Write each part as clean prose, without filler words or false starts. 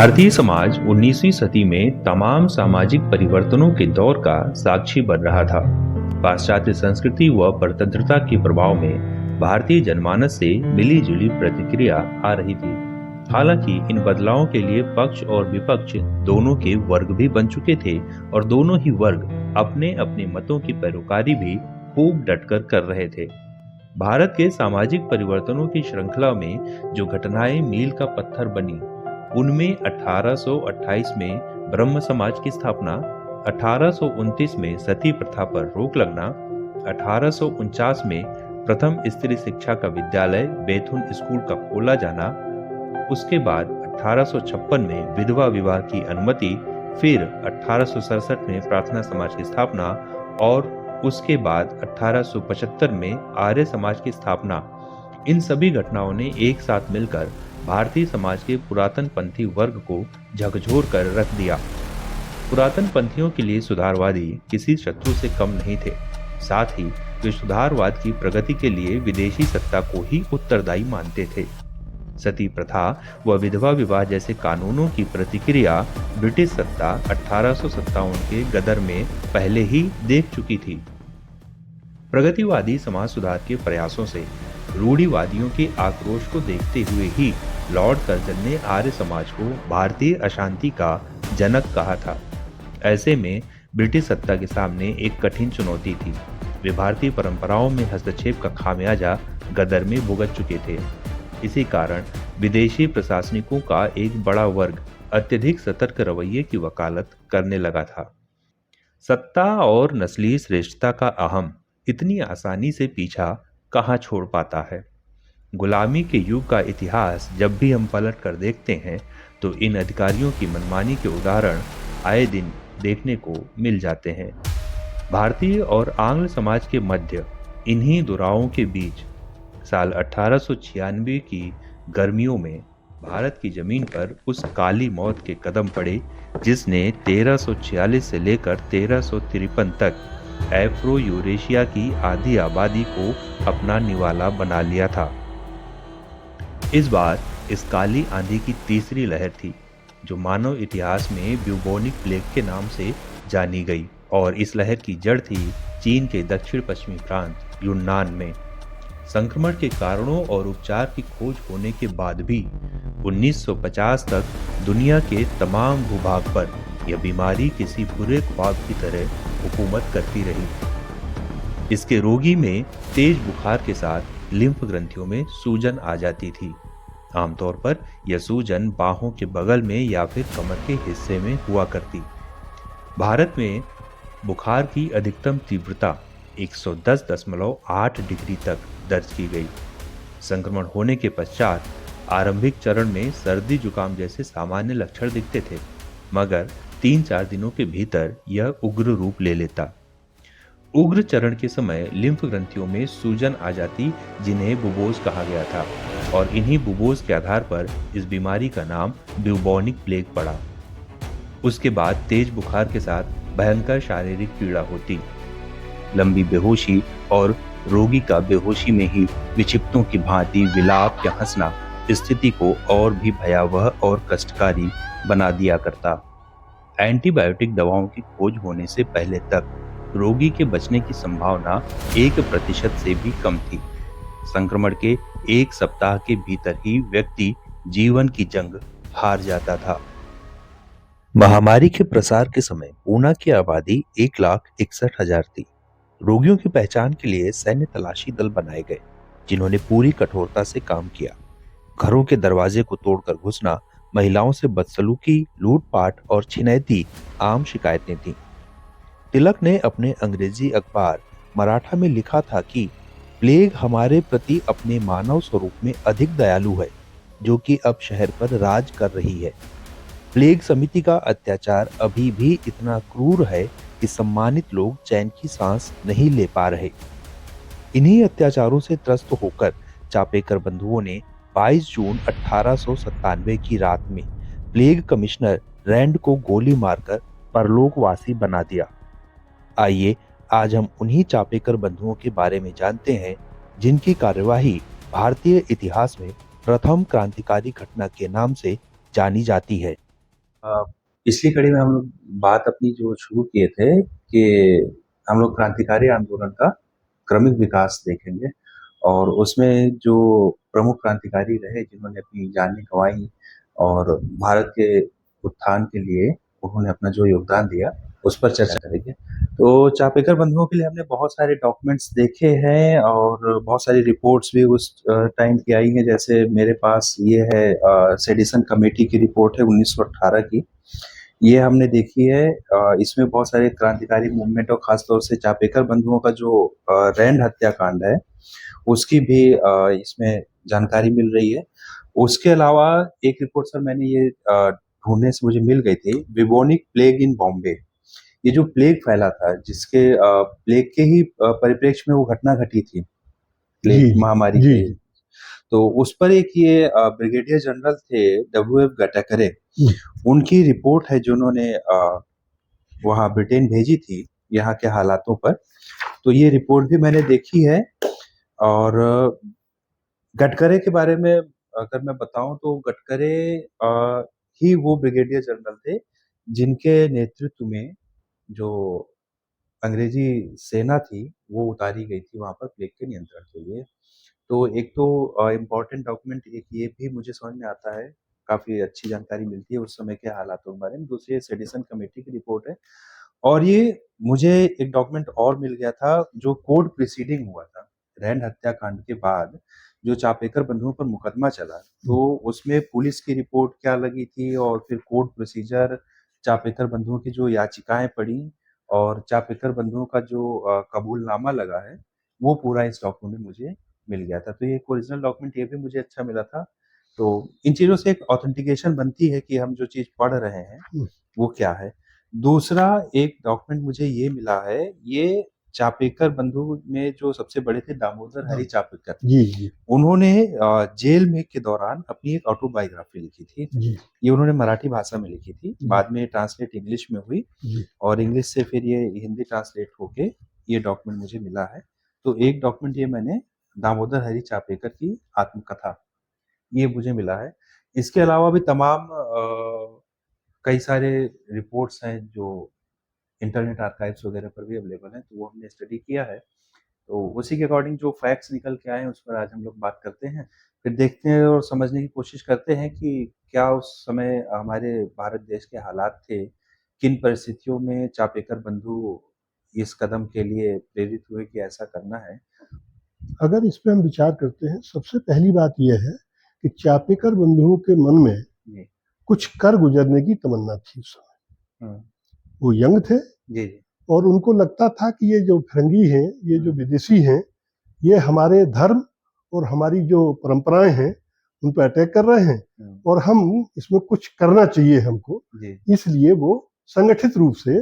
भारतीय समाज 19वीं सदी में तमाम सामाजिक परिवर्तनों के दौर का साक्षी बन रहा था। पाश्चात्य संस्कृति व परतंत्रता के प्रभाव में भारतीय जनमानस से मिली-जुली प्रतिक्रिया आ रही थी। हालांकि इन बदलावों के लिए पक्ष और विपक्ष दोनों के वर्ग भी बन चुके थे और दोनों ही वर्ग अपने अपने मतों की पैरोकारी भी खूब डटकर कर रहे थे। भारत के सामाजिक परिवर्तनों की श्रृंखला में जो घटनाएं मील का पत्थर बनी, उनमें 1828 में ब्रह्म समाज की स्थापना, 1829 में सती प्रथा पर रोक लगना, 1849 में प्रथम स्त्री शिक्षा का विद्यालय बैथुन स्कूल का खोला जाना, उसके बाद 1856 में विधवा विवाह की अनुमति, फिर 1867 में प्रार्थना समाज की स्थापना और उसके बाद 1875 में आर्य समाज की स्थापना। इन सभी घटनाओं ने एक साथ मिलकर भारतीय समाज के पुरातन पंथी वर्ग को झकझोर कर रख दिया। पुरातन पंथियों के लिए सुधारवादी किसी शत्रु से कम नहीं थे। साथ ही वे सुधारवाद की प्रगति के लिए विदेशी सत्ता को ही उत्तरदायी मानते थे। सती प्रथा व विधवा विवाह जैसे कानूनों की प्रतिक्रिया ब्रिटिश सत्ता 1857 के गदर में पहले ही देख चुकी थी। प्रगतिवादी समाज सुधार के प्रयासों से रूढ़िवादियों के आक्रोश को देखते हुए ही लॉर्ड कर्जन ने आर्य समाज को भारतीय अशांति का जनक कहा था। ऐसे में ब्रिटिश सत्ता के सामने एक कठिन चुनौती थी। वे भारतीय परंपराओं में हस्तक्षेप का खामियाजा गदर में भुगत चुके थे। इसी कारण विदेशी प्रशासनिकों का एक बड़ा वर्ग अत्यधिक सतर्क रवैये की वकालत करने लगा था। सत्ता और नस्लीय श्रेष्ठता का अहम इतनी आसानी से पीछा कहाँ छोड़ पाता है। गुलामी के युग का इतिहास जब भी हम पलट कर देखते हैं तो इन अधिकारियों की मनमानी के उदाहरण आए दिन देखने को मिल जाते हैं। भारतीय और आंग्ल समाज के मध्य इन्हीं दुरावों के बीच साल 1896 की गर्मियों में भारत की जमीन पर उस काली मौत के कदम पड़े जिसने 1346 से लेकर 1353 तक एफ्रो यूरेशिया की आधी आबादी को अपना निवाला बना लिया था। इस बार इस काली आंधी की तीसरी लहर थी जो मानव इतिहास में ब्यूबोनिक प्लेग के नाम से जानी गई और इस लहर की जड़ थी चीन के दक्षिण पश्चिमी प्रांत यूनान में। संक्रमण के कारणों और उपचार की खोज होने के बाद भी 1950 तक दुनिया के तमाम भूभाग पर यह बीमारी किसी बुरे ख्वाब की तरह हुकूमत करती रही। इसके रोगी में तेज बुखार के साथ लिम्फ ग्रंथियों में सूजन आ जाती थी। आमतौर पर यह सूजन बाहों के बगल में या फिर कमर के हिस्से में हुआ करती। भारत में बुखार की अधिकतम तीव्रता 110.8 डिग्री तक दर्ज की गई। संक्रमण होने के पश्चात आरंभिक चरण में सर्दी जुकाम जैसे सामान्य लक्षण दिखते थे, मगर 3-4 दिनों के भीतर यह उग्र रूप ले लेता। उग्र चरण के समय लिम्फ ग्रंथियों में सूजन आ जाती, जिन्हें बुबोज कहा गया था, और इन्हीं बुबोज के आधार पर इस बीमारी का नाम ब्यूबोनिक प्लेग पड़ा। उसके बाद तेज बुखार के साथ भयंकर शारीरिक पीड़ा होती, लंबी बेहोशी और रोगी का बेहोशी में ही विक्षिप्तों की भांति विलाप या हंसना स्थिति को और भी भयावह और कष्टकारी बना दिया करता। एंटीबायोटिक दवाओं की खोज होने से पहले तक रोगी के बचने की संभावना 1% से भी कम थी। संक्रमण के 1 सप्ताह के भीतर ही व्यक्ति जीवन की जंग हार जाता था। महामारी के प्रसार के समय पूना की आबादी 1,61,000 थी। रोगियों की पहचान के लिए सैन्य तलाशी दल बनाए गए, जिन्होंने पूरी कठोरता से काम किया। घरों के दरवाजे को तोड़कर घुसना, महिलाओं से बदसलूकी, लूटपाट और छिनैती आम शिकायतें थीं। तिलक ने अपने अंग्रेजी अखबार मराठा में लिखा था कि प्लेग हमारे प्रति अपने मानव स्वरूप में अधिक दयालु है, जो कि अब शहर पर राज कर रही है। प्लेग समिति का अत्याचार अभी भी इतना क्रूर है कि सम्मानित लोग चैन की सांस नहीं ले पा रहे। इन्हीं अत्याचारों से त्रस्त होकर चापेकर बंधुओं ने 22 जून 1897 की रात में प्लेग कमिश्नर रैंड को गोली मारकर परलोकवासी बना दिया। आइए आज हम उन्हीं चापेकर बंधुओं के बारे में जानते हैं जिनकी कार्यवाही भारतीय इतिहास में प्रथम क्रांतिकारी घटना के नाम से जानी जाती है। अ, पिछली कड़ी में हम लोग बात अपनी जो शुरू किए थे कि हम लोग क्रांतिकारी आंदोलन का क्रमिक विकास देखेंगे और उसमें जो प्रमुख क्रांतिकारी रहे जिन्होंने अपनी जानें गंवाई और भारत के उत्थान के लिए उन्होंने अपना जो योगदान दिया उस पर चर्चा करेंगे। तो चापेकर बंधुओं के लिए हमने बहुत सारे डॉक्यूमेंट्स देखे हैं और बहुत सारी रिपोर्ट्स भी उस टाइम की आई हैं। जैसे मेरे पास ये है सेडिसन कमेटी की रिपोर्ट है 1918 की। ये हमने देखी है। इसमें बहुत सारे क्रांतिकारी मूवमेंट और खासतौर से चापेकर बंधुओं का जो रैंड हत्याकांड है उसकी भी इसमें जानकारी मिल रही है। उसके अलावा एक रिपोर्ट सर मैंने ये ढूंढने से मुझे मिल गई थी, बिबोनिक प्लेग इन बॉम्बे। ये जो प्लेग फैला था जिसके प्लेग के ही परिप्रेक्ष्य में वो घटना घटी थी, प्लेग महामारी जी, के। तो उस पर एक ये ब्रिगेडियर जनरल थे W.F. गटाकरे, उनकी रिपोर्ट है जो उन्होंने वहाँ ब्रिटेन भेजी थी यहाँ के हालातों पर। तो ये रिपोर्ट भी मैंने देखी है। और गटकरे के बारे में अगर मैं बताऊं तो गटकरे ही वो ब्रिगेडियर जनरल थे जिनके नेतृत्व में जो अंग्रेजी सेना थी वो उतारी गई थी वहां पर प्लेग के नियंत्रण के लिए। तो एक तो इम्पोर्टेंट डॉक्यूमेंट एक ये भी मुझे समझ में आता है, काफी अच्छी जानकारी मिलती है उस समय के हालातों के बारे में। दूसरी सेडिसन कमेटी की रिपोर्ट है और ये मुझे एक डॉक्यूमेंट और मिल गया था जो कोर्ट प्रिसीडिंग हुआ था रैंड हत्याकांड के बाद, जो चापेकर बंधुओं पर मुकदमा चला। तो उसमें पुलिस की रिपोर्ट क्या लगी थी और फिर कोर्ट प्रोसीजर, चापेकर बंधुओं की जो याचिकाएं पड़ी और चापेकर बंधुओं का जो कबूलनामा लगा है वो पूरा इस डॉक्यूमेंट में मुझे मिल गया था। तो ये एक ओरिजिनल डॉक्यूमेंट ये भी मुझे अच्छा मिला था। तो इन चीजों से एक ऑथेंटिकेशन बनती है कि हम जो चीज पढ़ रहे हैं वो क्या है। दूसरा एक डॉक्यूमेंट मुझे ये मिला है, ये चापेकर बंधु में जो सबसे बड़े थे दामोदर हरि चापेकर, जी, उन्होंने जेल में के दौरान अपनी एक ऑटोबायोग्राफी लिखी थी। जी, ये उन्होंने मराठी भाषा में लिखी थी, बाद में ट्रांसलेट इंग्लिश में हुई और इंग्लिश से फिर ये हिंदी ट्रांसलेट होके ये डॉक्यूमेंट मुझे मिला है। तो एक डॉक्यूमेंट ये मैंने दामोदर हरि चापेकर की आत्मकथा ये मुझे मिला है। इसके अलावा भी तमाम कई सारे रिपोर्ट्स हैं जो इंटरनेट आर्काइव्स वगैरह पर भी अवेलेबल हैं, तो वो हमने स्टडी किया है। तो उसी के अकॉर्डिंग जो फैक्ट्स निकल के आए हैं उस पर आज हम लोग बात करते हैं। फिर देखते हैं और समझने की कोशिश करते हैं कि क्या उस समय हमारे भारत देश के हालात थे, किन परिस्थितियों में चापेकर बंधु इस कदम के लिए प्रेरित हुए कि ऐसा करना है। अगर इस पे हम विचार करते हैं, सबसे पहली बात यह है कि चापेकर बंधुओं के मन में जी कुछ कर गुजरने की तमन्ना थी उस समय। वो यंग थे जी और उनको लगता था कि ये जो फिरंगी हैं, ये जो विदेशी हैं, ये हमारे धर्म और हमारी जो परंपराएं हैं उन पर अटैक कर रहे हैं और हम इसमें कुछ करना चाहिए हमको। इसलिए वो संगठित रूप से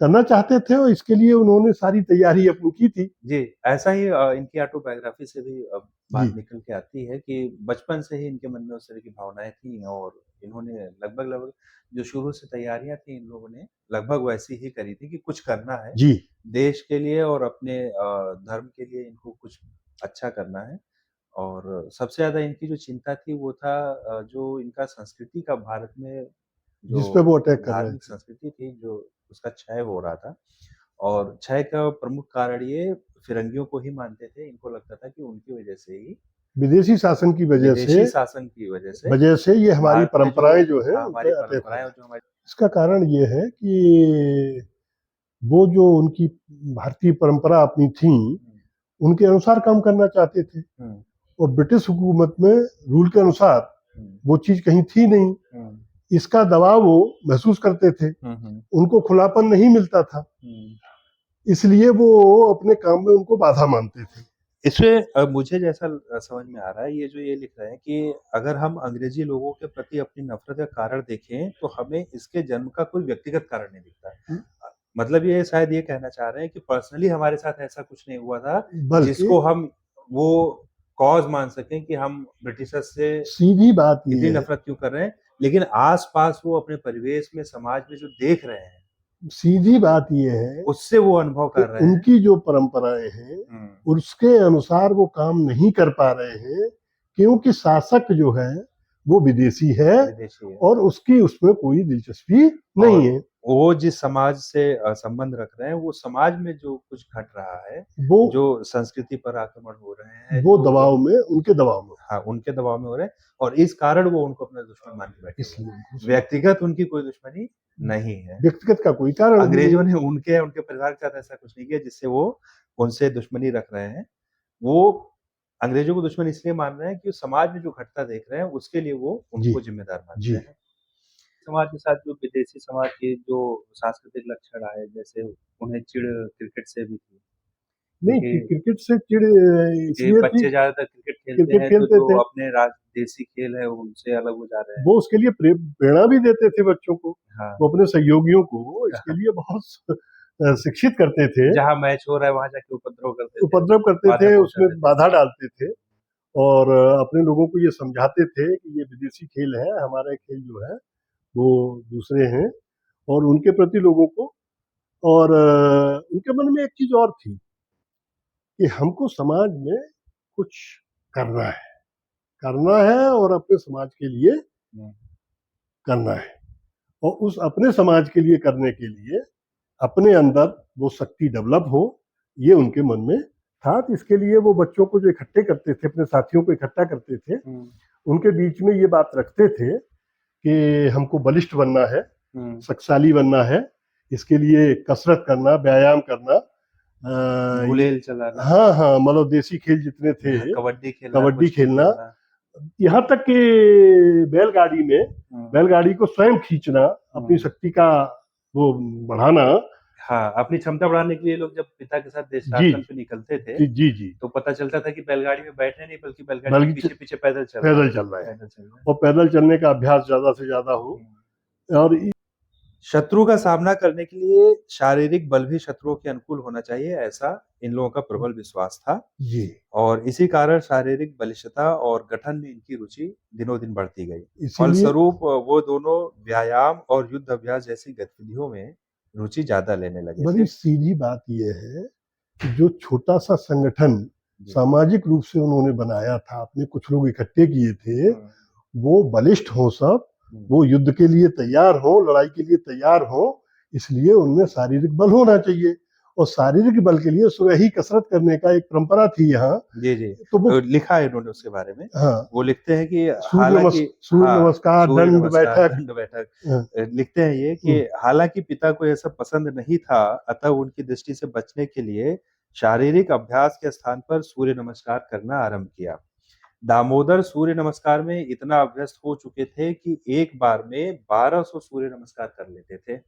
करना चाहते थे और इसके लिए उन्होंने सारी तैयारी अपनी की थी। जी, ऐसा ही इनकी ऑटोबायोग्राफी से भी बात निकल के आती है कि बचपन से ही इनके मन में उस तरह की भावनाएं थी और इन्होंने लगभग जो शुरू से तैयारियां थी इन लोगों ने लगभग वैसी ही करी थी कि कुछ करना है जी, देश के लिए और अपने धर्म के लिए, इनको कुछ अच्छा करना है। और सबसे ज्यादा इनकी जो चिंता थी वो था जो इनका संस्कृति का भारत में जो जिस पे वो अटैक कर रहे धार्मिक थे। संस्कृति थी जो उसका क्षय हो रहा था। और क्षय का प्रमुख कारण ये फिरंगियों को ही मानते थे। इनको लगता था कि उनकी वजह से ही, विदेशी शासन की विदेशी शासन की वजह से ये हमारी भारत में परंपराएं जो है हाँ, उन हमारी पे अटैक हो परंपराएं रहा और है। जो हमारी इसका कारण ये है कि वो जो उनकी भारतीय परंपरा अपनी थी उनके अनुसार काम करना चाहते थे और ब्रिटिश हुकूमत में रूल के अनुसार वो चीज कहीं थी नहीं। इसका दबाव वो महसूस करते थे, उनको खुलापन नहीं मिलता था, इसलिए वो अपने काम में उनको बाधा मानते थे। इसमें मुझे जैसा समझ में आ रहा है, ये जो ये लिख रहे हैं कि अगर हम अंग्रेजी लोगों के प्रति अपनी नफरत का कारण देखें तो हमें इसके जन्म का कोई व्यक्तिगत कारण नहीं दिखता। मतलब ये शायद ये कहना चाह रहे हैं कि पर्सनली हमारे साथ ऐसा कुछ नहीं हुआ था जिसको हम वो कॉज मान सकें कि हम ब्रिटिशर्स से सीधी बात ये इतनी है, नफरत क्यों कर रहे हैं, लेकिन आस-पास वो अपने परिवेश में, समाज में जो देख रहे हैं, सीधी बात ये है उससे वो अनुभव कर रहे हैं। उनकी जो परंपराएं हैं उसके अनुसार वो काम नहीं कर पा रहे हैं क्योंकि शासक जो है वो विदेशी है विदेशी है। और उसकी उसमें कोई दिलचस्पी नहीं है। वो जिस समाज से संबंध रख रहे हैं, वो समाज में जो कुछ घट रहा है, वो जो संस्कृति पर आक्रमण हो रहे हैं, वो जो दबाव में, उनके दबाव में, हाँ, उनके दबाव में हो रहे हैं, और इस कारण वो उनको अपना दुश्मन मान के बैठे हुए हैं। इसलिए व्यक्तिगत उनकी कोई दुश्मनी नहीं है। व्यक्तिगत का कोई कारण ही अंग्रेजों नहीं। ने उनके परिवार के साथ ऐसा कुछ नहीं किया जिससे वो उनसे दुश्मनी रख रहे हैं। वो अंग्रेजों को दुश्मन इसलिए मान रहे हैं कि समाज में जो घटता देख रहे हैं, उसके लिए वो जी उनको जिम्मेदार मानते जी। हैं। समाज के साथ जो विदेशी समाज के जो सांस्कृतिक लक्षण आए, जैसे उन्हें चिढ़ क्रिकेट से भी थी, नहीं, क्योंकि क्रिकेट से चिढ़ कि इसलिए थी, बच्चे ज्यादातर क्रिकेट खेलते क्रिकेट हैं, तो खेलते जो थे, अपने देसी खेल है उनसे अलग हो जा रहे हैं। वो उसके लिए प्रेरणा भी देते थे बच्चों को, हाँ, वो अपने सहयोगियों को इसके लिए बहुत शिक्षित करते थे, जहाँ मैच हो रहा है वहां जाके उपद्रव करते थे, उपद्रव करते बाधा थे, उसमें पहुंचाते थे। बाधा डालते थे और अपने लोगों को ये समझाते थे कि ये विदेशी खेल है, हमारे खेल जो है वो दूसरे हैं, और उनके प्रति लोगों को, और उनके मन में एक चीज और थी कि हमको समाज में कुछ करना है, करना है और अपने समाज के लिए करना है, और उस अपने समाज के लिए करने के लिए अपने अंदर वो शक्ति डेवलप हो, ये उनके मन में था। तो इसके लिए वो बच्चों को जो इकट्ठे करते थे, अपने साथियों को इकट्ठा करते थे, उनके बीच में ये बात रखते थे कि हमको बलिष्ठ बनना है, शक्तिशाली बनना है, इसके लिए कसरत करना, व्यायाम करना, गुलेल चलाना, हाँ हाँ, मतलब देसी खेल जितने थे, कबड्डी खेलना, कबड्डी कुश्ती खेलना, खेलना, यहाँ तक कि बैलगाड़ी में, बैलगाड़ी को स्वयं खींचना, अपनी शक्ति का वो बढ़ाना। हाँ, अपनी क्षमता बढ़ाने के लिए लोग जब पिता के साथ जी देशाटन पे निकलते थे, जी जी, तो पता चलता था कि बैलगाड़ी में बैठे नहीं, बल्कि बैलगाड़ी के बल्कि पीछे पीछे पैदल चल पैदल चल रहे हैं, पैदल चल रहे हैं। और पैदल चलने का अभ्यास ज्यादा से ज्यादा हो। और शत्रु का सामना करने के लिए शारीरिक बल भी शत्रुओं के अनुकूल होना चाहिए, ऐसा इन लोगों का प्रबल विश्वास था। जी, और इसी कारण शारीरिक बलिष्ठता और गठन में इनकी रुचि दिनों दिन बढ़ती गई। इसीलिए फलस्वरूप वो दोनों व्यायाम और युद्ध अभ्यास जैसी गतिविधियों में रुचि ज्यादा लेने लगे बड़ी थे। सीधी बात यह है कि जो छोटा सा संगठन सामाजिक रूप से उन्होंने बनाया था, अपने कुछ लोग इकट्ठे किए थे, वो बलिष्ठ हो, सब वो युद्ध के लिए तैयार हो, लड़ाई के लिए तैयार हो, इसलिए उनमें शारीरिक बल होना चाहिए, और शारीरिक बल के लिए सुबह ही कसरत करने का एक परंपरा थी यहाँ। जी जी, तो वो लिखा है इन्होंने उसके बारे में। हाँ, वो लिखते हैं कि सूर्य नमस्कार, दंड बैठक, दंड बैठक लिखते हैं ये कि हालांकि पिता को यह सब पसंद नहीं था, अतः उनकी दृष्टि से बचने के लिए शारीरिक अभ्यास के स्थान पर सूर्य नमस्कार करना आरंभ किया। दामोदर सूर्य नमस्कार में इतना अभ्यस्त हो चुके थे कि एक बार में 1200 सूर्य नमस्कार कर लेते थे,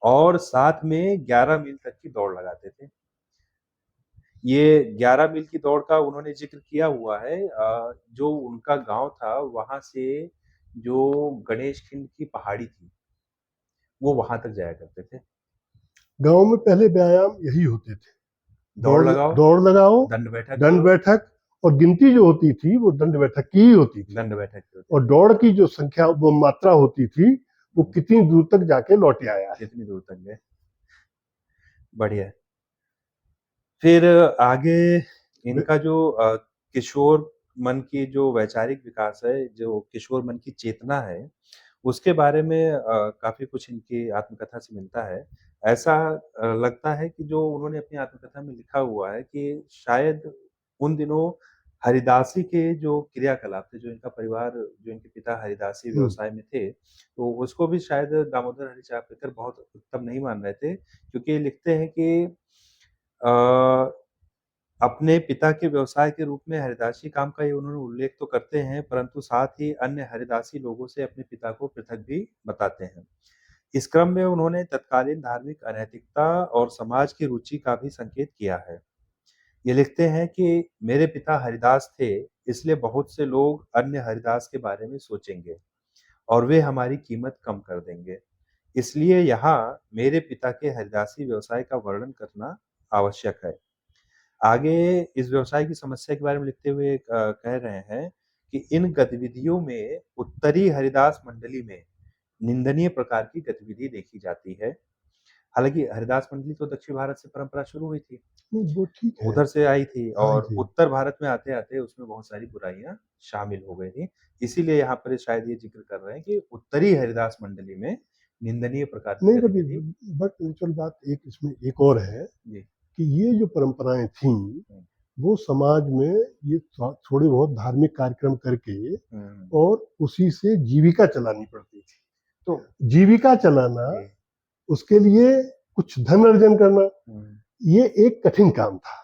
और साथ में 11 मील तक की दौड़ लगाते थे। ये 11 मील की दौड़ का उन्होंने जिक्र किया हुआ है। जो उनका गांव था, वहां से जो गणेश खिंड की पहाड़ी थी, वो वहां तक जाया करते थे। गांव में पहले व्यायाम यही होते थे, दौड़ लगाओ, दंड बैठक, और गिनती जो होती थी वो दंड बैठक की ही होती थी, दंड बैठक की और दौड़ की जो संख्या, वो मात्रा होती थी, वो कितनी दूर तक जाके लौट आया है, कितनी दूर तक गए। बढ़िया। फिर आगे इनका जो किशोर मन की जो वैचारिक विकास है, जो किशोर मन की चेतना है, उसके बारे में काफी कुछ इनकी आत्मकथा से मिलता है। ऐसा लगता है कि जो उन्होंने अपनी आत्मकथा में लिखा हुआ है कि शायद उन दिनों हरिदासी के जो क्रियाकलाप थे, जो इनका परिवार, जो इनके पिता हरिदासी व्यवसाय में थे, तो उसको भी शायद दामोदर हरि चापलेकर बहुत उत्तम नहीं मान रहे थे, क्योंकि लिखते हैं कि अपने पिता के व्यवसाय के रूप में हरिदासी काम का ये उन्होंने उल्लेख तो करते हैं, परंतु साथ ही अन्य हरिदासी लोगों से अपने पिता को पृथक भी बताते हैं। इस क्रम में उन्होंने तत्कालीन धार्मिक अनैतिकता और समाज की रुचि का भी संकेत किया है। ये लिखते हैं कि मेरे पिता हरिदास थे, इसलिए बहुत से लोग अन्य हरिदास के बारे में सोचेंगे और वे हमारी कीमत कम कर देंगे। इसलिए यहाँ मेरे पिता के हरिदासी व्यवसाय का वर्णन करना आवश्यक है। आगे इस व्यवसाय की समस्या के बारे में लिखते हुए कह रहे हैं कि इन गतिविधियों में उत्तरी हरिदास मंडली में निंदनीय प्रकार की गतिविधि देखी जाती है। हालांकि हरिदास मंडली तो दक्षिण भारत से परंपरा शुरू हुई थी, वो ठीक है, उधर से आई थी, हाँ और जी, उत्तर भारत में आते आते उसमें बहुत सारी बुराइयां शामिल हो गई थी। इसीलिए यहाँ पर शायद ये जिक्र कर रहे हैं कि उत्तरी हरिदास मंडली में निंदनीय प्रकार की नहीं कभी, गतिविधि। बट नेचुरल बात एक इसमें एक और है जी। कि ये जो परंपराएं थीं वो समाज में ये थोड़े बहुत धार्मिक कार्यक्रम करके और उसी से जीविका चलानी पड़ती थी। तो जीविका चलाना, उसके लिए कुछ धन अर्जन करना, ये एक कठिन काम था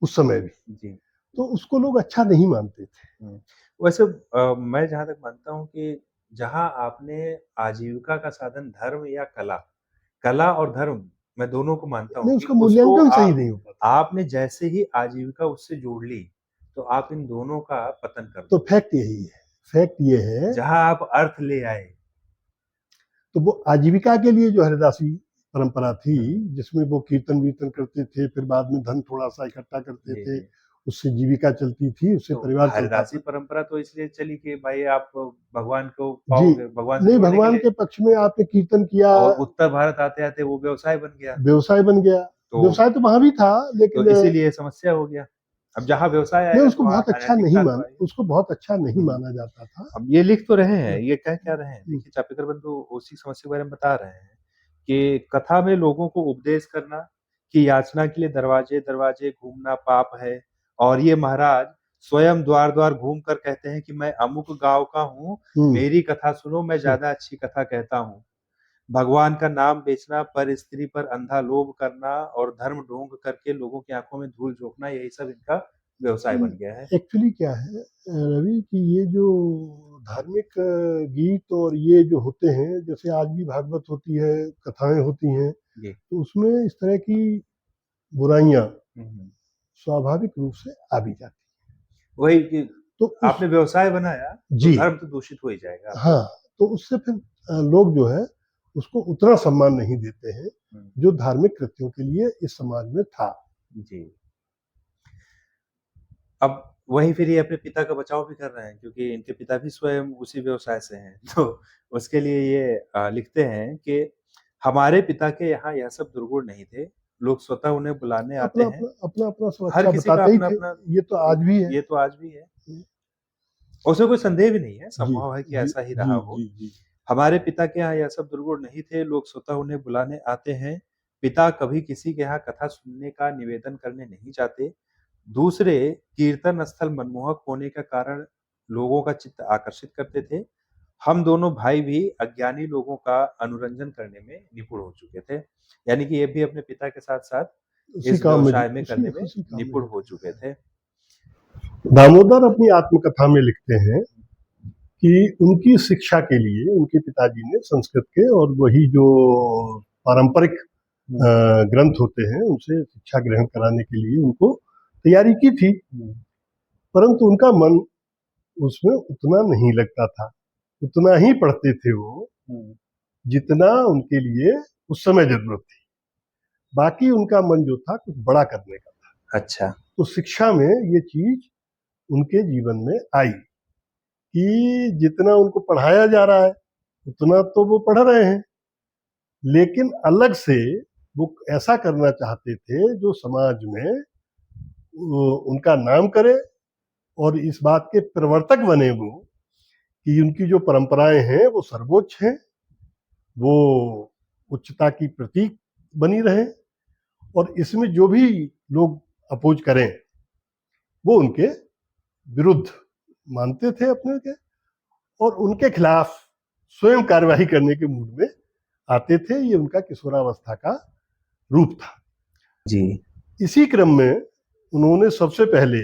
उस समय भी। जी। तो उसको लोग अच्छा नहीं मानते थे। वैसे मैं जहाँ तक मानता हूँ कि जहाँ आपने आजीविका का साधन धर्म या कला और धर्म, मैं दोनों को मानता हूँ नहीं, कि उसका मूल्यांकन सही नहीं हो पाता। आपने जैसे ही आजीविका उससे जोड़ ली तो आप इन दोनों का पतन कर तो दो। फैक्ट यही है, फैक्ट ये है जहाँ आप अर्थ ले आए, तो वो आजीविका के लिए जो हरिदासी परंपरा थी, जिसमें वो कीर्तन वीर्तन करते थे, फिर बाद में धन थोड़ा सा इकट्ठा करते थे, उससे जीविका चलती थी, उससे तो परिवार चलता हरिदासी था। परंपरा तो इसलिए चली कि भाई आप भगवान को जी, पाओगे, भगवान से नहीं, जोड़ने के भगवान लिए, के पक्ष में आपने कीर्तन किया और उत्तर भारत आते-आते वो व्यवसाय बन गया। व्यवसाय बन गया। तो व्यवसाय तो वहां भी था, तो लेकिन इसीलिए समस्या हो गया। अब जहाँ व्यवसाय नहीं, आएगा तो उसको वहाँ बहुत अच्छा नहीं अनैतिकता तो आएगी। उसको बहुत अच्छा नहीं माना जाता था। अब ये लिख तो रहे हैं, ये कह क्या रहे हैं? देखिए चापेकर बंधु उसी समस्या के बारे में बता रहे हैं कि कथा में लोगों को उपदेश करना कि याचना के लिए दरवाजे-दरवाजे घूमना पाप है, और ये महाराज स्वयं द्वार-द्वार घूम कर कहते हैं कि मैं अमुक गाँव का हूँ, मेरी कथा सुनो, मैं ज़्यादा अच्छी कथा कहता हूँ। भगवान का नाम बेचना, पर स्त्री पर अंधा लोभ करना और धर्म ढोंग करके लोगों की आँखों में धूल झोंकना, यही सब इनका व्यवसाय बन गया है। एक्चुअली क्या है रवि, कि ये जो धार्मिक गीत और ये जो होते हैं, जैसे आज भी भागवत होती है, कथाएं होती हैं, तो उसमें इस तरह की बुराइयां स्वाभाविक रूप से आ भी जाती है। वही कि तो आपने व्यवसाय बनाया तो धर्म तो दूषित हो ही जाएगा। हाँ, तो उससे फिर लोग जो है उसको उतना सम्मान नहीं देते हैं जो धार्मिक कृत्यों के लिए इस समाज में था। जी। अब वही फिर ये अपने पिता का बचाव भी कर रहे हैं, क्योंकि इनके पिता भी स्वयं उसी व्यवसाय से हैं। तो उसके लिए ये लिखते हैं कि हमारे पिता के यहाँ यह सब दुर्गुण नहीं थे। लोग स्वतः उन्हें बुलाने आते हैं। अपना सब हर अच्छा किसी का बताते ही थे। अपना-अपना, ये तो आज भी है। ये तो आज भी है। उसमें कोई संदेह भी नहीं है, संभव है कि ऐसा ही रहा हो। हमारे पिता के यहाँ यह सब दुर्गुण नहीं थे, लोग स्वतः उन्हें बुलाने आते हैं। पिता कभी किसी के यहाँ कथा सुनने का निवेदन करने नहीं जाते। दूसरे, कीर्तन स्थल मनमोहक होने का कारण लोगों का चित्त आकर्षित करते थे। हम दोनों भाई भी अज्ञानी लोगों का अनुरंजन करने में निपुण हो चुके थे। यानी कि ये भी अपने पिता के साथ-साथ इस व्यवसाय में करने में निपुण हो चुके थे। दामोदर अपनी आत्मकथा में लिखते हैं कि उनकी शिक्षा के लिए उनके पिताजी ने संस्कृत के और वही जो पारंपरिक ग्रंथ होते हैं उनसे शिक्षा ग्रहण कराने के लिए उनको तैयारी की थी, परंतु उनका मन उसमें उतना नहीं लगता था। उतना ही पढ़ते थे वो जितना उनके लिए उस समय जरूरत थी। बाकी उनका मन जो था कुछ बड़ा करने का था। अच्छा। तो शिक्षा में ये चीज उनके जीवन में आई कि जितना उनको पढ़ाया जा रहा है उतना तो वो पढ़ रहे हैं, लेकिन अलग से वो ऐसा करना चाहते थे जो समाज में उनका नाम करे और इस बात के प्रवर्तक बने वो कि उनकी जो परंपराएं हैं वो सर्वोच्च हैं, वो उच्चता की प्रतीक बनी रहे, और इसमें जो भी लोग अपोज करें वो उनके विरुद्ध मानते थे अपने के, और उनके खिलाफ स्वयं कार्यवाही करने के मूड में आते थे। ये उनका किशोरावस्था का रूप था। जी। इसी क्रम में उन्होंने सबसे पहले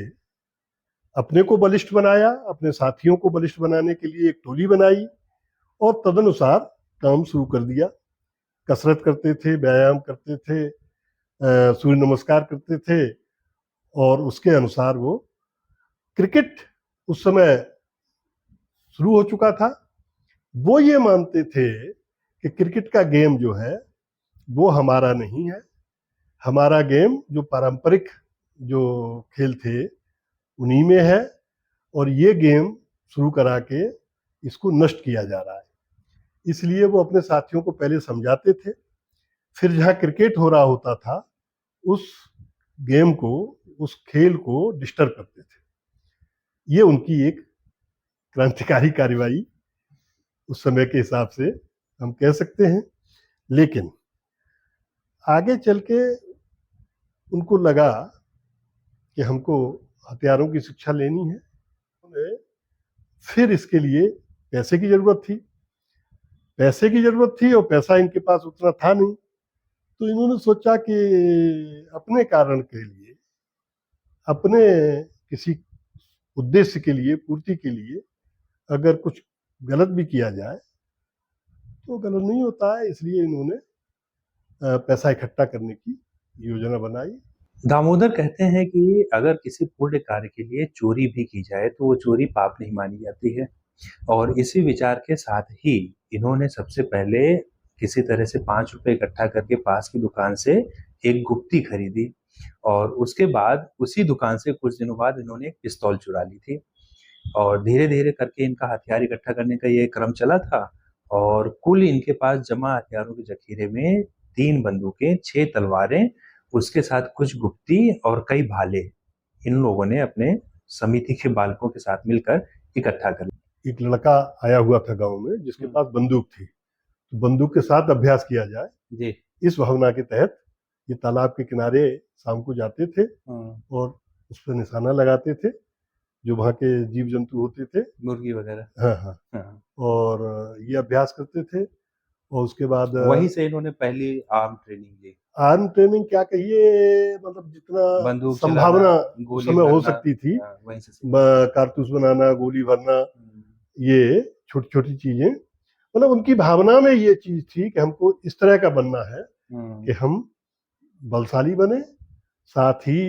अपने को बलिष्ठ बनाया, अपने साथियों को बलिष्ठ बनाने के लिए एक टोली बनाई और तदनुसार काम शुरू कर दिया। कसरत करते थे, व्यायाम करते थे, सूर्य नमस्कार करते थे, और उसके अनुसार वो क्रिकेट उस समय शुरू हो चुका था। वो ये मानते थे कि क्रिकेट का गेम जो है वो हमारा नहीं है, हमारा गेम जो पारंपरिक जो खेल थे उन्हीं में है, और ये गेम शुरू करा के इसको नष्ट किया जा रहा है। इसलिए वो अपने साथियों को पहले समझाते थे, फिर जहाँ क्रिकेट हो रहा होता था उस गेम को, उस खेल को डिस्टर्ब करते थे। ये उनकी एक क्रांतिकारी कार्रवाई उस समय के हिसाब से हम कह सकते हैं। लेकिन आगे चल के उनको लगा कि हमको हथियारों की शिक्षा लेनी है, फिर इसके लिए पैसे की जरूरत थी और पैसा इनके पास उतना था नहीं, तो इन्होंने सोचा कि अपने कारण के लिए, अपने किसी उद्देश्य के लिए, पूर्ति के लिए अगर कुछ गलत भी किया जाए तो गलत नहीं होता है, इसलिए इन्होंने पैसा इकट्ठा करने की योजना बनाई। दामोदर कहते हैं कि अगर किसी पुण्य कार्य के लिए चोरी भी की जाए तो वो चोरी पाप नहीं मानी जाती है, और इसी विचार के साथ ही इन्होंने सबसे पहले किसी तरह से 5 रुपए इकट्ठा करके पास की दुकान से एक गुप्ती खरीदी, और उसके बाद उसी दुकान से कुछ दिनों बाद इन्होंने एक पिस्तौल चुरा ली थी। और धीरे धीरे करके इनका हथियार इकट्ठा करने का ये क्रम चला था, और कुल इनके पास जमा हथियारों के जखीरे में 3 बंदूकें, 6 तलवारें, उसके साथ कुछ गुप्ती और कई भाले इन लोगों ने अपने समिति के बालकों के साथ मिलकर इकट्ठा कर। एक लड़का आया हुआ था गांव में जिसके पास बंदूक थी, तो बंदूक के साथ अभ्यास किया जाए जी। इस भावना के तहत ये तालाब के किनारे शाम को जाते थे और उस पर निशाना लगाते थे जो वहाँ के जीव जंतु होते थे, मुर्गी वगैरह। हाँ। और ये अभ्यास करते थे, और उसके बाद वहीं से इन्होंने पहली आर्म ट्रेनिंग ली। आर्म ट्रेनिंग क्या कहिए, मतलब जितना संभावना उस समय हो सकती थी, वहीं से कारतूस बनाना, गोली भरना, ये छोटी छोटी चीजें, मतलब उनकी भावना में ये चीज थी कि हमको इस तरह का बनना है कि हम बलशाली बने, साथ ही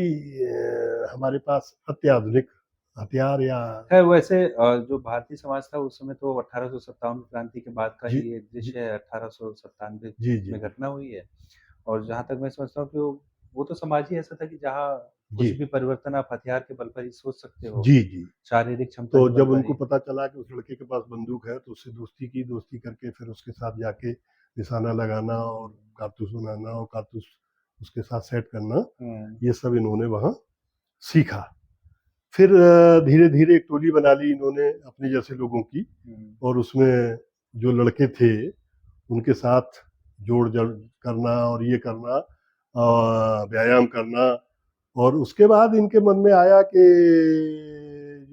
हमारे पास अत्याधुनिक हथियार या है। वैसे जो भारतीय समाज था उस समय तो 1857 क्रांति के बाद का ही ये दृश्य है, 1897 में घटना हुई है। और जहाँ तक मैं समझता हूँ कि वो तो समाज ही ऐसा था कि जहाँ कुछ भी परिवर्तन आप हथियार के बल पर ही सोच सकते हो। जी। शारीरिक क्षमता। तो जब उनको पता चला कि उस लड़के के पास बंदूक है तो उससे दोस्ती करके फिर उसके साथ जाके निशाना लगाना और कारतूस बनाना और कारतूस उसके साथ सेट करना, ये सब इन्होंने वहाँ सीखा। फिर धीरे धीरे एक टोली बना ली इन्होंने अपने जैसे लोगों की, और उसमें जो लड़के थे उनके साथ जोड़ करना और ये करना, व्यायाम करना, और उसके बाद इनके मन में आया कि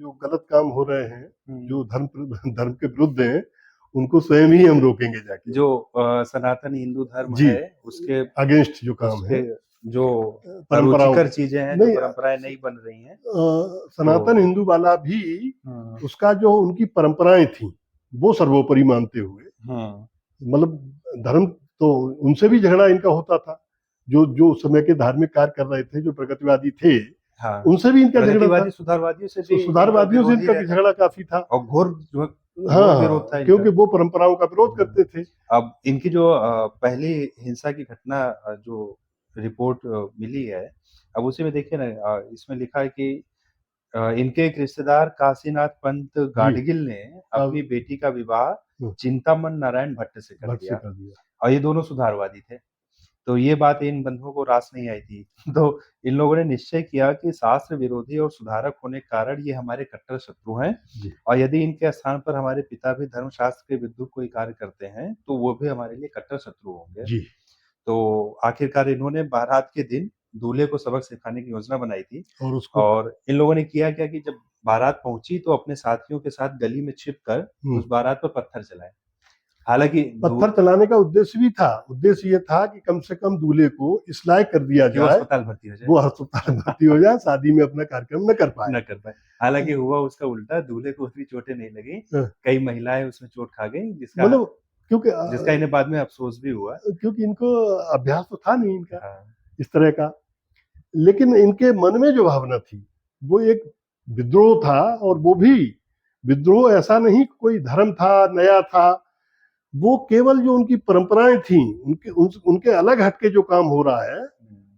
जो गलत काम हो रहे हैं, जो धर्म के विरुद्ध हैं, उनको स्वयं ही हम रोकेंगे जाके। जो सनातन हिंदू धर्म है उसके अगेंस्ट जो काम है, जो परंपराओं चीजें हैं, जो परंपराएं नहीं बन रही हैं, सनातन हिंदू वाला भी उसका जो उनकी परंपराएं थी वो सर्वोपरि मानते हुए, मतलब धर्म तो उनसे भी झगड़ा इनका होता था, जो समय के धार्मिक कार्य कर रहे थे, जो प्रगतिवादी थे, उनसे भी इनका झगड़ा था। सुधारवादियों से इनका झगड़ा काफी था, और घोर विरोध था, क्योंकि वो परंपराओं का विरोध करते थे। अब इनकी जो पहली हिंसा की घटना जो रिपोर्ट मिली है, अब उसी में देखिए ना, इसमें लिखा है कि इनके एक रिश्तेदार काशीनाथ पंत गाडगिल ने अपनी बेटी का विवाह चिंतामन नारायण भट्ट से कर दिया, और ये दोनों सुधारवादी थे। तो ये बात इन बंधुओं को रास नहीं आई थी। तो इन लोगों ने निश्चय किया कि शास्त्र विरोधी और सुधारक होने के कारण ये हमारे कट्टर शत्रु हैं, और यदि इनके स्थान पर हमारे पिता भी धर्मशास्त्र के विरुद्ध कोई कार्य करते हैं तो वो भी हमारे लिए कट्टर शत्रु होंगे। तो आखिरकार इन्होंने बारात के दिन दूल्हे को सबक सिखाने की योजना बनाई थी, और इन लोगों ने किया क्या कि जब बारात पहुंची तो अपने साथियों के साथ गली में छिपकर उस बारात पर पत्थर चलाए। हालांकि पत्थर चलाने का उद्देश्य भी था, उद्देश्य ये था कि कम से कम दूल्हे को इस लायक कर दिया जाए, अस्पताल भर्ती हो जाए, वो अस्पताल भर्ती हो जाए, शादी में अपना कार्यक्रम न कर पाए। हालांकि हुआ उसका उल्टा, दूल्हे को उतनी चोटें नहीं लगी, कई महिलाएं उसमें चोट खा गई, जिसका इन्हें बाद में अफसोस भी हुआ, क्योंकि इनको अभ्यास तो था नहीं इनका इस तरह का। लेकिन इनके मन में जो भावना थी वो एक विद्रोह था, और वो भी विद्रोह ऐसा नहीं कोई धर्म था नया था, वो केवल जो उनकी परंपराएं थी, उनके अलग हटके जो काम हो रहा है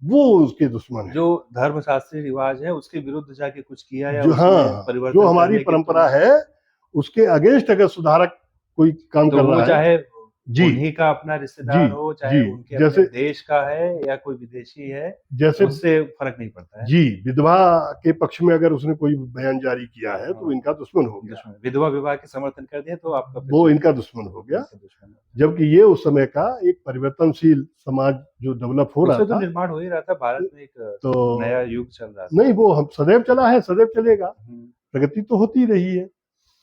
वो उसके दुश्मन है। जो धर्मशास्त्रीय रिवाज है उसके विरुद्ध जाके कुछ किया या जो जो हमारी परंपरा है उसके अगेंस्ट अगर सुधारक कोई काम कर रहा है, चाहे जी उन्हीं का अपना रिश्तेदार जी हो, चाहे जी उनके अपने जैसे देश का है या कोई विदेशी है, जैसे उससे फर्क नहीं पड़ता है। जी विधवा के पक्ष में अगर उसने कोई बयान जारी किया है तो इनका दुश्मन हो गया, दुश्मन विधवा विवाह के समर्थन कर दिया तो आपका फिर वो इनका दुश्मन हो गया। इनका दुश्मन हो गया। जबकि ये उस समय का एक परिवर्तनशील समाज जो डेवलप हो रहा उससे तो था, निर्माण हो ही रहा था, भारत में एक तो नया युग चल रहा था। नहीं वो हम सदैव चला है, सदैव चलेगा, प्रगति तो होती रही है।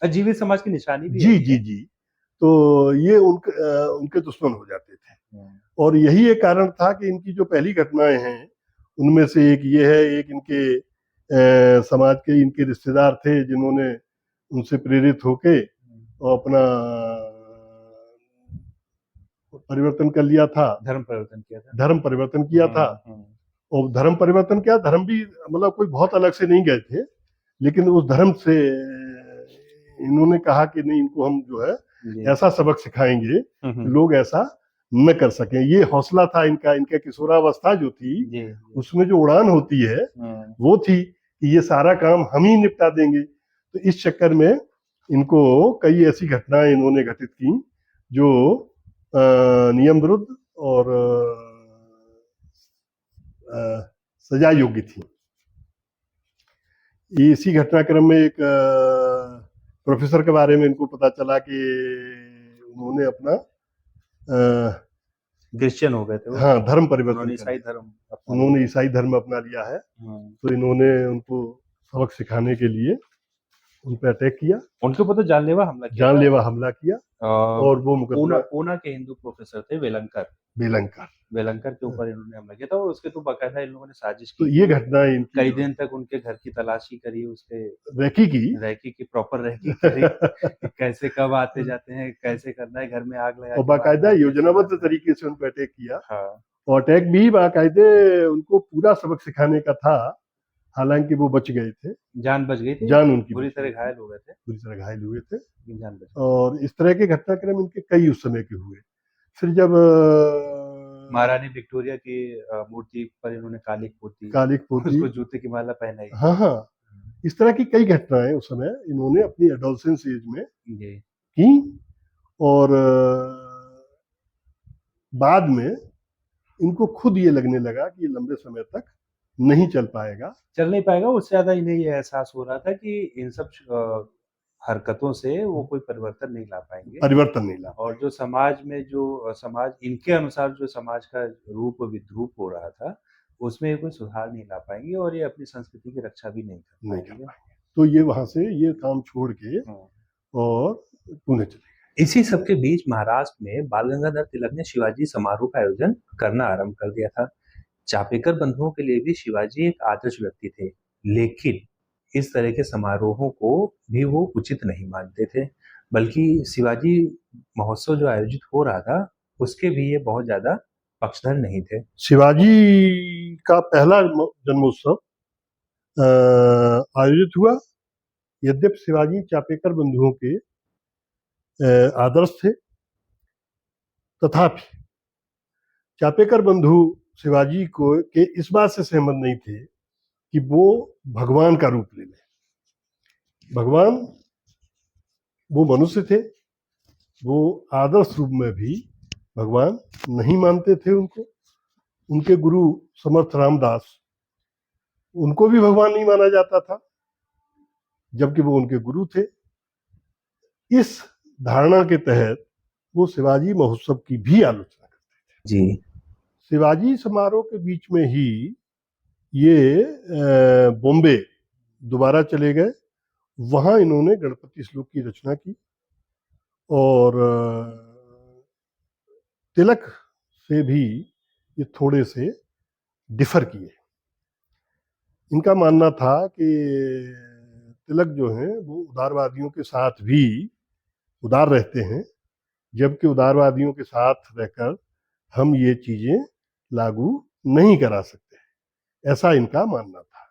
जीवित समाज की निशानी भी है जी ये। जी जी तो ये उनके दुश्मन हो जाते थे। और यही एक कारण था कि इनकी जो पहली घटनाएं हैं उनमें से एक ये है, एक इनके समाज के इनके रिश्तेदार थे जिन्होंने उनसे प्रेरित होके और अपना परिवर्तन कर लिया था, धर्म परिवर्तन किया था। धर्म परिवर्तन किया था। और धर्म परिवर्तन क्या, धर्म भी मतलब कोई बहुत अलग से नहीं गए थे, लेकिन उस धर्म से इन्होंने कहा कि नहीं, इनको हम जो है ऐसा सबक सिखाएंगे कि लोग ऐसा न कर सकें। ये हौसला था इनका, इनका किशोरावस्था जो थी उसमें जो उड़ान होती है वो थी कि ये सारा काम हम ही निपटा देंगे। तो इस चक्कर में इनको कई ऐसी घटनाएं इन्होंने घटित की जो नियम विरुद्ध और सजा योग्य थी। इसी घटनाक्रम में एक प्रोफेसर के बारे में इनको पता चला कि उन्होंने अपना क्रिश्चियन हो गए थे वो। हाँ, धर्म परिवर्तन, उन्होंने ईसाई धर्म अपना लिया है। तो इन्होंने उनको सबक सिखाने के लिए उन पर अटैक किया, उनके ऊपर तो जानलेवा हमला किया और वो मुकदमा पूना के हिंदू प्रोफेसर थे वेलंकर के ऊपर इन्होंने हमला किया था। और उसके तो बाकायदा इन लोगों ने साजिश की। तो ये घटनाएं कई दिन तक उनके घर की तलाशी करी, उसके रैकी की प्रॉपर रैकी करी कैसे कब आते जाते हैं, कैसे करना है, घर में आग लगा और बाकायदा योजनाबद्ध तरीके से उन पर अटैक किया। हाँ। और अटैक भी बाकायदे उनको पूरा सबक सिखाने का था, हालांकि वो बच गए थे, जान बच गई थी, जान उनकी बुरी तरह घायल हो गए थे, जान बच गई। और इस तरह के घटनाक्रम इनके कई उस समय के हुए। फिर जब महारानी विक्टोरिया की मूर्ति पर इन्होंने कालिक पोती उसको जूते की माला पहनाई। हाँ हाँ, इस तरह की कई घटनाएं उस समय इन्होंने अपनी एडोलसेंस एज में की। और बाद में इनको खुद ये लगने लगा कि लंबे समय तक नहीं चल नहीं पाएगा। उससे ज्यादा इन्हें ये एहसास हो रहा था कि इन सब हरकतों से वो कोई परिवर्तन नहीं ला पाएंगे। और जो समाज में जो समाज इनके अनुसार जो समाज का रूप विद्रूप हो रहा था, उसमें कोई सुधार नहीं ला पाएंगे और ये अपनी संस्कृति की रक्षा भी नहीं कर पाएंगे। तो ये वहां से ये काम छोड़ के और पुणे चले गए। इसी सबके बीच महाराष्ट्र में बाल गंगाधर तिलक ने शिवाजी समारोह का आयोजन करना आरंभ कर दिया था। चापेकर बंधुओं के लिए भी शिवाजी एक आदर्श व्यक्ति थे, लेकिन इस तरह के समारोहों को भी वो उचित नहीं मानते थे। बल्कि शिवाजी महोत्सव जो आयोजित हो रहा था उसके भी ये बहुत ज्यादा पक्षधर नहीं थे। शिवाजी का पहला जन्मोत्सव आयोजित हुआ, यद्यपि शिवाजी चापेकर बंधुओं के आदर्श थे, तथापि चापेकर बंधु शिवाजी को के इस बात से सहमत नहीं थे कि वो भगवान का रूप ले लें। भगवान वो मनुष्य थे, वो आदर्श रूप में भी भगवान नहीं मानते थे उनको। उनके गुरु समर्थ रामदास, उनको भी भगवान नहीं माना जाता था, जबकि वो उनके गुरु थे। इस धारणा के तहत वो शिवाजी महोत्सव की भी आलोचना करते थे। जी। शिवाजी समारोह के बीच में ही ये बॉम्बे दोबारा चले गए। वहां इन्होंने गणपति श्लोक की रचना की और तिलक से भी ये थोड़े से डिफर किए। इनका मानना था कि तिलक जो हैं वो उदारवादियों के साथ भी उदार रहते हैं, जबकि उदारवादियों के साथ रहकर हम ये चीजें लागू नहीं करा सकते, ऐसा इनका मानना था।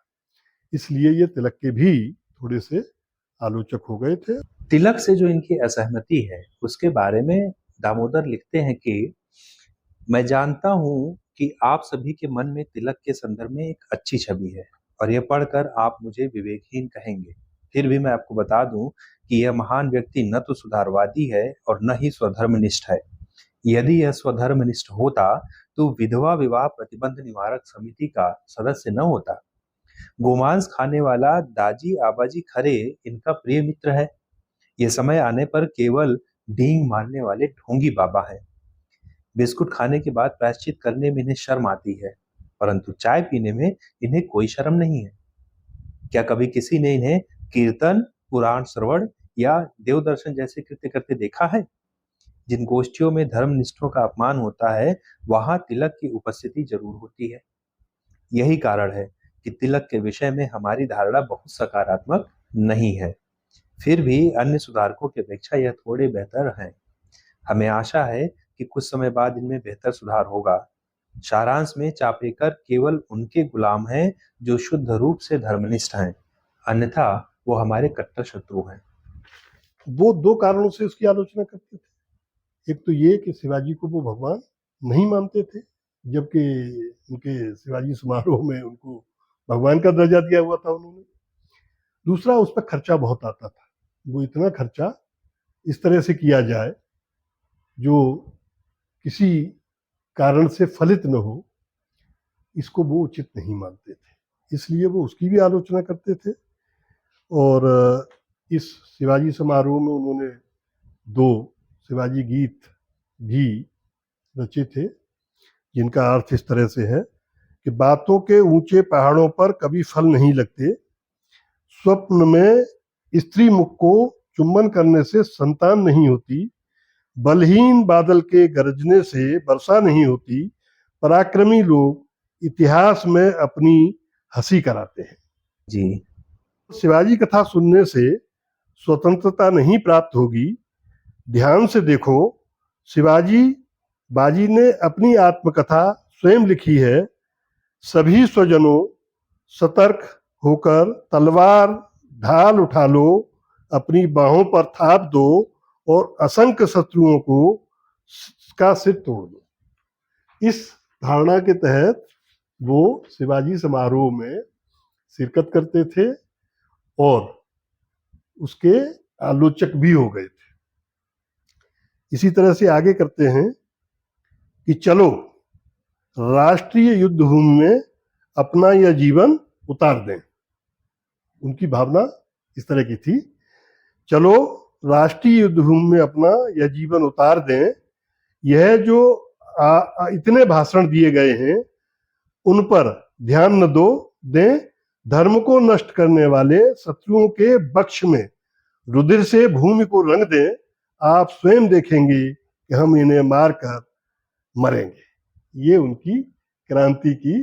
इसलिए ये तिलक के भी थोड़े से आलोचक हो गए थे। तिलक से जो इनकी असहमति है उसके बारे में दामोदर लिखते हैं कि मैं जानता हूं कि आप सभी के मन में तिलक के संदर्भ में एक अच्छी छवि है और यह पढ़कर आप मुझे विवेकहीन कहेंगे। फिर भी मैं आपको बता दूं कि यह महान व्यक्ति न तो सुधारवादी है और न ही स्वधर्मनिष्ठ है। यदि यह स्वधर्मनिष्ठ होता तो विधवा विवाह प्रतिबंध निवारक समिति का सदस्य न होता। गोमांस खाने वाला दाजी आबाजी खरे इनका प्रिय मित्र है। ये समय आने पर केवल डींग मारने वाले ढोंगी बाबा हैं। बिस्कुट खाने के बाद प्रायश्चित करने में इन्हें शर्म आती है, परंतु चाय पीने में इन्हें कोई शर्म नहीं है। क्या कभी किसी ने इन्हें कीर्तन, पुराण श्रवण या देव दर्शन जैसे कृत्य करते देखा है? जिन गोष्ठियों में धर्मनिष्ठों का अपमान होता है, वहां तिलक की उपस्थिति जरूर होती है। यही कारण है कि तिलक के विषय में हमारी धारणा बहुत सकारात्मक नहीं है। फिर भी अन्य सुधारकों की अपेक्षा यह थोड़े बेहतर हैं। हमें आशा है कि कुछ समय बाद इनमें बेहतर सुधार होगा। सारांश में चापेकर केवल उनके गुलाम हैं जो शुद्ध रूप से धर्मनिष्ठ हैं, अन्यथा वो हमारे कट्टर शत्रु हैं। वो दो कारणों से उसकी आलोचना करते थे। एक तो ये कि शिवाजी को वो भगवान नहीं मानते थे, जबकि उनके शिवाजी समारोह में उनको भगवान का दर्जा दिया हुआ था उन्होंने। दूसरा, उस पर खर्चा बहुत आता था। वो इतना खर्चा इस तरह से किया जाए जो किसी कारण से फलित न हो, इसको वो उचित नहीं मानते थे, इसलिए वो उसकी भी आलोचना करते थे। और इस शिवाजी समारोह में उन्होंने 2 शिवाजी गीत भी रचे थे, जिनका अर्थ इस तरह से है कि बातों के ऊंचे पहाड़ों पर कभी फल नहीं लगते, स्वप्न में स्त्री मुख को चुंबन करने से संतान नहीं होती, बलहीन बादल के गरजने से वर्षा नहीं होती, पराक्रमी लोग इतिहास में अपनी हंसी कराते हैं। जी, शिवाजी कथा सुनने से स्वतंत्रता नहीं प्राप्त होगी। ध्यान से देखो, शिवाजी बाजी ने अपनी आत्मकथा स्वयं लिखी है। सभी स्वजनों, सतर्क होकर तलवार ढाल उठा लो, अपनी बाहों पर थाप दो और असंख्य शत्रुओं को का सिर तोड़ दो। इस धारणा के तहत वो शिवाजी समारोह में शिरकत करते थे और उसके आलोचक भी हो गए थे। इसी तरह से आगे करते हैं कि चलो राष्ट्रीय युद्ध भूमि में अपना यह जीवन उतार दें। उनकी भावना इस तरह की थी, चलो राष्ट्रीय युद्ध भूमि में अपना यह जीवन उतार दें। यह जो इतने भाषण दिए गए हैं उन पर ध्यान न दें। धर्म को नष्ट करने वाले शत्रुओं के बक्ष में रुधिर से भूमि को रंग दें। आप स्वयं देखेंगे कि हम इन्हें मारकर मरेंगे। ये उनकी क्रांति की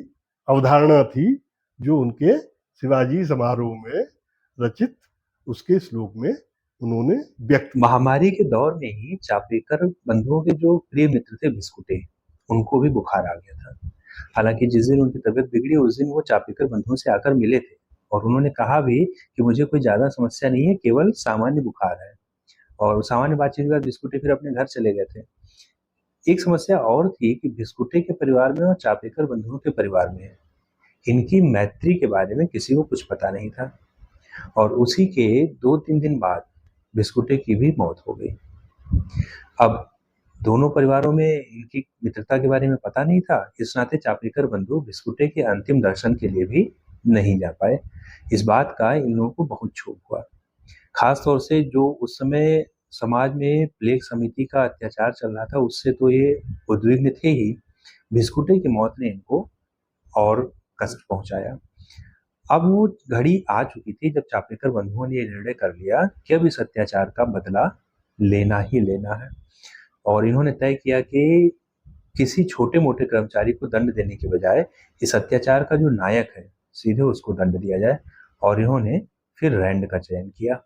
अवधारणा थी, जो उनके शिवाजी समारोह में रचित उसके श्लोक में उन्होंने व्यक्त। महामारी के दौर में ही चापेकर बंधुओं के जो प्रिय मित्र थे बिस्कुटे, उनको भी बुखार आ गया था। हालांकि जिस दिन उनकी तबीयत बिगड़ी उस दिन वो चापेकर बंधुओं से आकर मिले थे और उन्होंने कहा भी कि मुझे कोई ज्यादा समस्या नहीं है, केवल सामान्य बुखार है। और सामान्य बातचीत के बाद बिस्कुटे फिर अपने घर चले गए थे। एक समस्या और थी कि बिस्कुटे के परिवार में और चापेकर बंधुओं के परिवार में इनकी मैत्री के बारे में किसी को कुछ पता नहीं था। और उसी के 2-3 दिन बाद बिस्कुटे की भी मौत हो गई। अब दोनों परिवारों में इनकी मित्रता के बारे में पता नहीं था, इस नाते चापेकर बंधु बिस्कुटे के अंतिम दर्शन के लिए भी नहीं जा पाए। इस बात का इन लोगों को बहुत क्षोभ हुआ, खास तौर से जो उस समय समाज में प्लेग समिति का अत्याचार चल रहा था, उससे तो ये उद्विग्न थे ही। बिस्कुटे की मौत ने इनको और कष्ट पहुंचाया। अब वो घड़ी आ चुकी थी जब चापेकर बंधुओं ने ये निर्णय कर लिया कि अब इस अत्याचार का बदला लेना ही लेना है। और इन्होंने तय किया कि किसी छोटे मोटे कर्मचारी को दंड देने के बजाय इस अत्याचार का जो नायक है सीधे उसको दंड दिया जाए। और इन्होंने फिर रैंड का चयन किया।